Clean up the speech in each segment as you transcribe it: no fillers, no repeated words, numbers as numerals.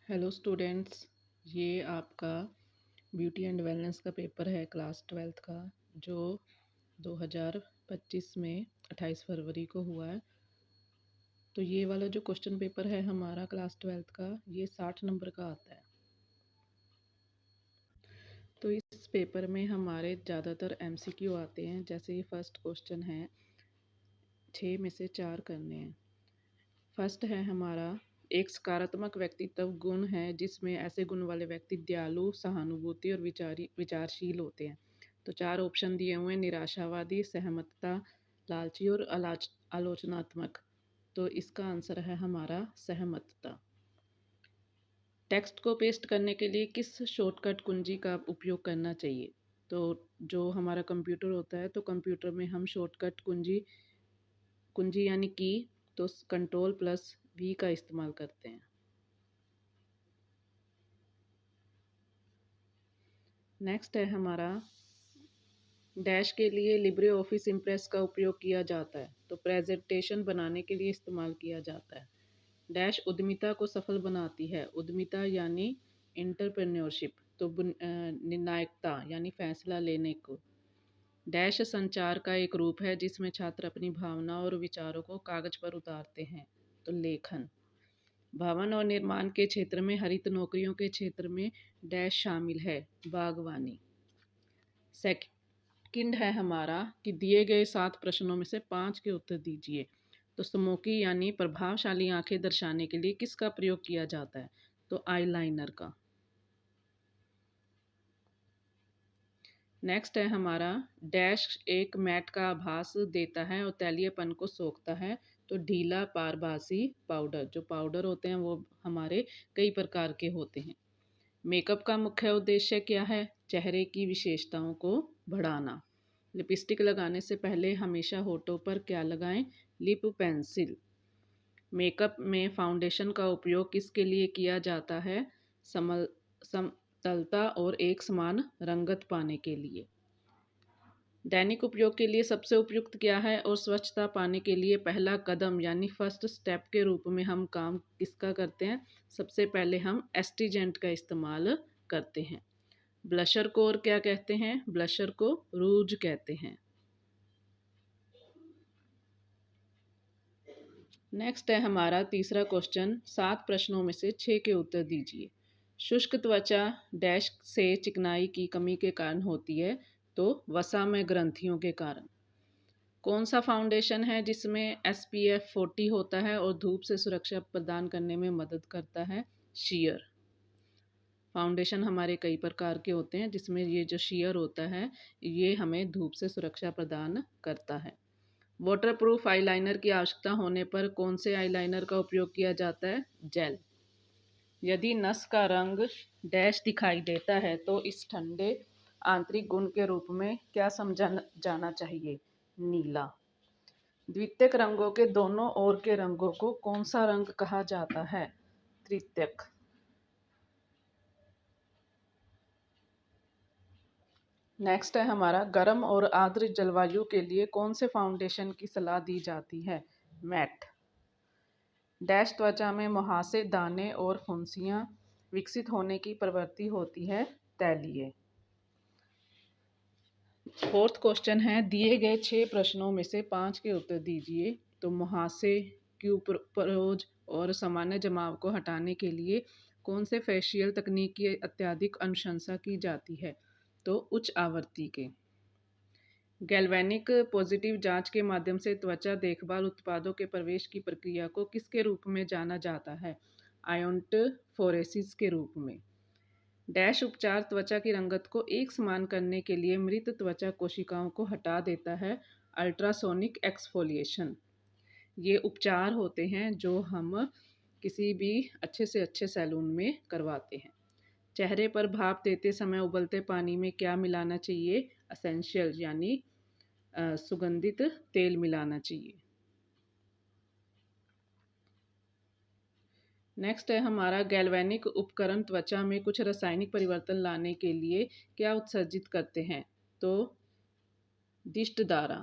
Hello students, ये आपका beauty and wellness का पेपर है क्लास 12th का, जो 2025 में 28 फरवरी को हुआ है। तो ये वाला जो क्वेश्चन पेपर है हमारा क्लास 12th का, ये 60 नंबर का आता है। तो इस पेपर में हमारे ज़्यादातर एमसीक्यू आते हैं। जैसे ये फर्स्ट क्वेश्चन है, 6 में से 4 करने हैं। फर्स्ट है हमारा, एक सकारात्मक व्यक्तित्व गुण है जिसमें ऐसे गुण वाले व्यक्ति दयालु, सहानुभूति और विचारशील होते हैं। तो 4 ऑप्शन दिए हुए हैं: निराशावादी, सहमतता, लालची और आलोचनात्मक। तो इसका आंसर है हमारा सहमतता। टेक्स्ट को पेस्ट करने के लिए किस शॉर्टकट कुंजी का उपयोग करना चाहिए? तो जो हमारा कंप्यूटर होता है, तो कंप्यूटर में हम शॉर्टकट कुंजी कुंजी यानी की, तो Ctrl+V का इस्तेमाल करते हैं। नेक्स्ट है हमारा, डैश के लिए लिब्रे ऑफिस इम्प्रेस का उपयोग किया जाता है। तो प्रेजेंटेशन बनाने के लिए इस्तेमाल किया जाता है। डैश उद्यमिता को सफल बनाती है। उद्यमिता यानी इंटरप्रेन्योरशिप। तो निर्णायकता यानी फैसला लेने को। डैश संचार का एक रूप है जिसमें छात्र अपनी भावना और विचारों को कागज पर उतारते हैं। तो लेखन। भवन और निर्माण के क्षेत्र में हरित नौकरियों के क्षेत्र में डैश शामिल है। बागवानी। सेकंड है हमारा कि दिए गए 7 प्रश्नों में से 5 के उत्तर दीजिए। तो स्मोकी यानी प्रभावशाली आंखें दर्शाने के लिए किसका प्रयोग किया जाता है? तो आईलाइनर का। नेक्स्ट है हमारा, डैश एक मैट का आभास देता है और तैलीयपन को सोखता है। तो ढीला पारभासी पाउडर। जो पाउडर होते हैं वो हमारे कई प्रकार के होते हैं। मेकअप का मुख्य उद्देश्य क्या है? चेहरे की विशेषताओं को बढ़ाना। लिपस्टिक लगाने से पहले हमेशा होठों पर क्या लगाएं? Lip pencil. मेकअप में फाउंडेशन का उपयोग किसके लिए किया जाता है? समतलता और एक समान रंगत पाने के लिए। दैनिक उपयोग के लिए सबसे उपयुक्त क्या है? और स्वच्छता पाने के लिए पहला कदम यानी फर्स्ट स्टेप के रूप में हम काम किसका करते हैं? सबसे पहले हम एस्ट्रीजेंट का इस्तेमाल करते हैं। ब्लशर को और क्या कहते हैं? ब्लशर को रूज कहते हैं। नेक्स्ट है हमारा तीसरा क्वेश्चन, 7 प्रश्नों में से 6 के उत्तर दीजिए। शुष्क त्वचा डैश से चिकनाई की कमी के कारण होती है। तो वसा में ग्रंथियों के कारण। कौन सा फाउंडेशन है जिसमें SPF 40 होता है और धूप से सुरक्षा प्रदान करने में मदद करता है? शेयर। फाउंडेशन हमारे कई प्रकार के होते हैं जिसमें ये जो शेयर होता है ये हमें धूप से सुरक्षा प्रदान करता है। वाटरप्रूफ आईलाइनर की आवश्यकता होने पर कौन से आईलाइनर का उपयोग किया जाता है? जेल। यदि नस का रंग डैश दिखाई देता है तो इस ठंडे आंतरिक गुण के रूप में क्या समझा जाना चाहिए? नीला। द्वितीयक रंगों के दोनों ओर के रंगों को कौन सा रंग कहा जाता है? तृतीयक। नेक्स्ट है हमारा, गर्म और आर्द्र जलवायु के लिए कौन से फाउंडेशन की सलाह दी जाती है? मैट। डैश त्वचा में मुहासे, दाने और फुंसियाँ विकसित होने की प्रवृत्ति होती है? तैलीय। फोर्थ क्वेश्चन है, दिए गए 6 प्रश्नों में से 5 के उत्तर दीजिए। तो मुहासे, क्यूपरोज और सामान्य जमाव को हटाने के लिए कौन से फेशियल तकनीक की अत्यधिक अनुशंसा की जाती है? तो उच्च आवृत्ति के। गैल्वेनिक पॉजिटिव जांच के माध्यम से त्वचा देखभाल उत्पादों के प्रवेश की प्रक्रिया को किसके रूप में जाना जाता है? आयोंटोफोरेसिस के रूप में। डैश उपचार त्वचा की रंगत को एक समान करने के लिए मृत त्वचा कोशिकाओं को हटा देता है? Ultrasonic exfoliation. ये उपचार होते हैं जो हम किसी भी अच्छे से अच्छे सैलून में करवाते हैं। चेहरे पर भाप देते समय उबलते पानी में क्या मिलाना चाहिए? असेंशियल यानी सुगंधित तेल मिलाना चाहिए। नेक्स्ट है हमारा, गैल्वेनिक उपकरण त्वचा में कुछ रासायनिक परिवर्तन लाने के लिए क्या उत्सर्जित करते हैं? तो दिष्ट धारा।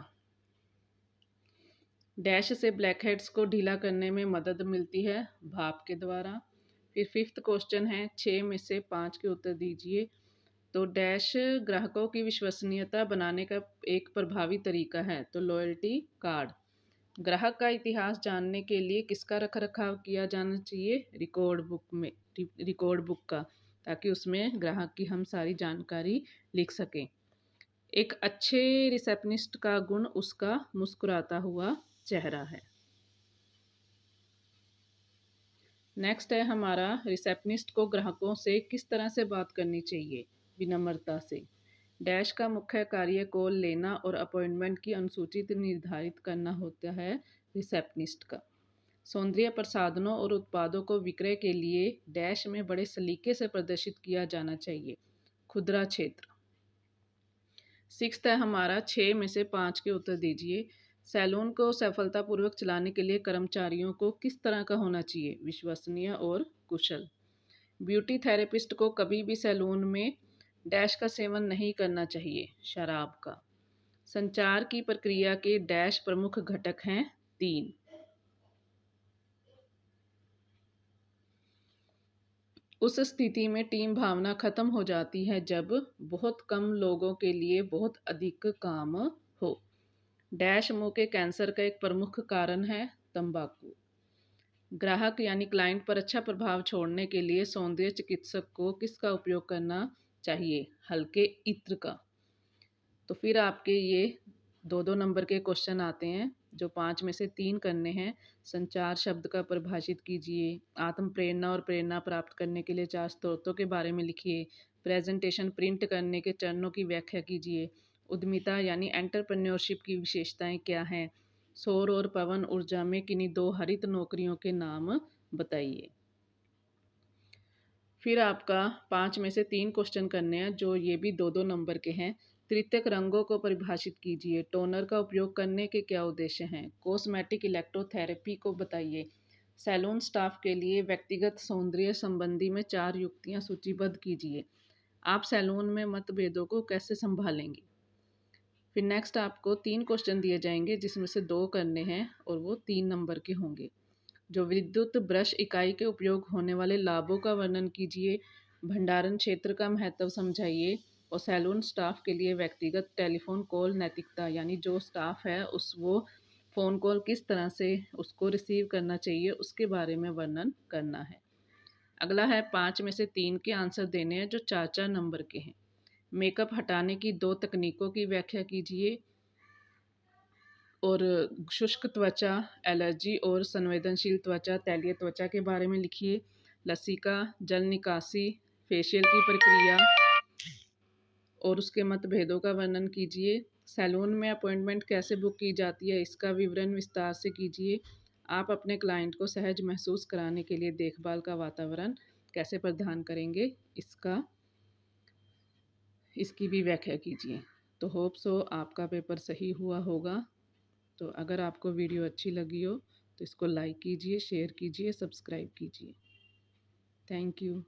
डैश से ब्लैकहेड्स को ढीला करने में मदद मिलती है? भाप के द्वारा। फिर फिफ्थ क्वेश्चन है 6 में से 5 के उत्तर दीजिए। तो डैश ग्राहकों की विश्वसनीयता बनाने का एक प्रभावी तरीका है, तो लॉयल्टी कार्ड। ग्राहक का इतिहास जानने के लिए किसका रखरखाव किया जाना चाहिए, रिकॉर्ड बुक का, ताकि उसमें ग्राहक की हम सारी जानकारी लिख सकें। एक अच्छे रिसेप्शनिस्ट का गुण उसका मुस्कुराता हुआ चेहरा है। नेक्स्ट है हमारा, रिसेप्शनिस्ट को ग्राहकों से किस तरह से बात करनी चाहिए, विनम्रता से। डैश का मुख्य कार्य कॉल लेना और अपॉइंटमेंट की अनुसूची निर्धारित करना होता है रिसेप्शनिस्ट का। सौंदर्य प्रसाधनों और उत्पादों को विक्रय के लिए डैश में बड़े सलीके से प्रदर्शित किया जाना चाहिए, खुदरा क्षेत्र। सिक्स्थ है हमारा, 6 में से 5 के उत्तर दीजिए। सैलून को सफलतापूर्वक चलाने के लिए कर्मचारियों को किस तरह का होना चाहिए, विश्वसनीय और कुशल। ब्यूटी थेरेपिस्ट को कभी भी सैलून में डैश का सेवन नहीं करना चाहिए, शराब का। संचार की प्रक्रिया के डैश प्रमुख घटक हैं 3। उस स्थिति में टीम भावना खत्म हो जाती है जब बहुत कम लोगों के लिए बहुत अधिक काम हो। डैश मुंह के कैंसर का एक प्रमुख कारण है तंबाकू। ग्राहक यानी क्लाइंट पर अच्छा प्रभाव छोड़ने के लिए सौंदर्य चिकित्सक को किसका उपयोग करना चाहिए, हल्के इत्र का। तो फिर आपके ये 2-2 नंबर के क्वेश्चन आते हैं, जो 5 में से 3 करने हैं। संचार शब्द का परिभाषित कीजिए। आत्म प्रेरणा और प्रेरणा प्राप्त करने के लिए 4 स्रोतों के बारे में लिखिए। प्रेजेंटेशन प्रिंट करने के चरणों की व्याख्या कीजिए। उद्यमिता यानी एंटरप्रेन्योरशिप की विशेषताएं क्या हैं। सौर और पवन ऊर्जा में किन्हीं 2 हरित नौकरियों के नाम बताइए। फिर आपका 5 में से 3 क्वेश्चन करने हैं, जो ये भी 2-2 नंबर के हैं। तृतीयक रंगों को परिभाषित कीजिए। टोनर का उपयोग करने के क्या उद्देश्य हैं। कॉस्मेटिक इलेक्ट्रोथेरेपी को बताइए। सैलून स्टाफ के लिए व्यक्तिगत सौंदर्य संबंधी में 4 युक्तियां सूचीबद्ध कीजिए। आप सैलून में मतभेदों को कैसे संभालेंगे। फिर नेक्स्ट आपको 3 क्वेश्चन दिए जाएंगे, जिसमें से 2 करने हैं और वो 3 नंबर के होंगे। जो विद्युत ब्रश इकाई के उपयोग होने वाले लाभों का वर्णन कीजिए। भंडारण क्षेत्र का महत्व समझाइए। और सैलून स्टाफ के लिए व्यक्तिगत टेलीफोन कॉल नैतिकता, यानी जो स्टाफ है उस वो फ़ोन कॉल किस तरह से उसको रिसीव करना चाहिए, उसके बारे में वर्णन करना है। अगला है 5 में से 3 के आंसर देने हैं, जो 4-4 नंबर के हैं। मेकअप हटाने की 2 तकनीकों की व्याख्या कीजिए। और शुष्क त्वचा, एलर्जी और संवेदनशील त्वचा, तैलीय त्वचा के बारे में लिखिए। लसिका, जल निकासी, फेशियल की प्रक्रिया और उसके मतभेदों का वर्णन कीजिए। सैलून में अपॉइंटमेंट कैसे बुक की जाती है, इसका विवरण विस्तार से कीजिए। आप अपने क्लाइंट को सहज महसूस कराने के लिए देखभाल का वातावरण कैसे प्रदान करेंगे, इसकी भी व्याख्या कीजिए। तो होप सो आपका पेपर सही हुआ होगा। तो अगर आपको वीडियो अच्छी लगी हो तो इसको लाइक कीजिए, शेयर कीजिए, सब्सक्राइब कीजिए। Thank you.